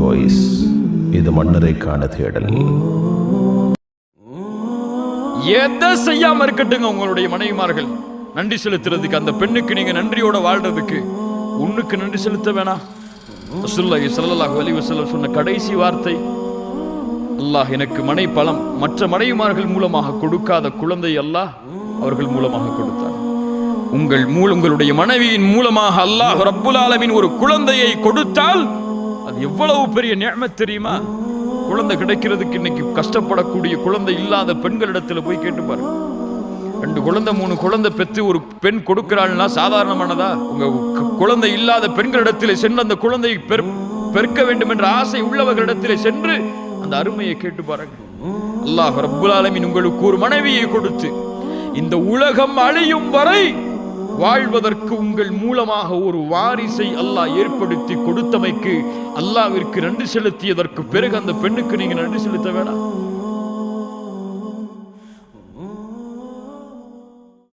Voice. இது மன்னரைக்கான தேடல். எதை செய்யாம இருக்கட்டுங்க உங்களுடைய மனைவிமார்கள் நன்றி செலுத்துறதுக்கு, அந்த பெண்ணுக்கு நீங்க நன்றியோட வாழ்றதுக்கு உன்னுக்கு நன்றி செலுத்த வேணாம். ரசூலுல்லாஹி ஸல்லல்லாஹு அலைஹி வஸல்லம் சொன்ன கடைசி வார்த்தை, அல்லாஹ் எனக்கு பலம் மற்ற மனைவிமார்கள் மூலமாக கொடுக்காத குழந்தை அல்லாஹ் அவர்கள் மூலமாக கொடுத்தார். உங்களுடைய மனைவியின் மூலமாக அல்லாஹ் ரப்புல் ஆலமீன் ஒரு குழந்தையை கொடுத்தால் அது எவ்வளவு பெரிய நிஅமத் தெரியுமா? குழந்தை கிடைக்கிறதுக்கு இன்னைக்கு கஷ்டப்படக்கூடிய குழந்தை இல்லாத பெண்களிடத்துல போய் கேட்டு பாருங்க. 2 குழந்தை 3 குழந்தை பெற்று ஒரு பெண் கொடுக்கிறாள்னா சாதாரணமானதா? உங்க குழந்தை இல்லாத பெண்களிடத்திலே சென்று அந்த குழந்தையை பெருக்க வேண்டும் என்ற ஆசை உள்ளவர்களிடத்திலே சென்று அந்த அருமையை கேட்டு பாருங்க. அல்லாஹ் ரப்புல் ஆலமீன் உங்களுக்கு ஒரு மனைவியை கொடுத்து இந்த உலகம் அழியும் வரை வாழ்வதற்கு உங்கள் மூலமாக ஒரு வாரிசை அல்லாஹ் ஏற்படுத்தி கொடுத்தமைக்கு அல்லாஹ்விற்கு நன்றி செலுத்தியதற்கு பிறகு அந்த பெண்ணுக்கு நீங்க நன்றி செலுத்த வேணாம்?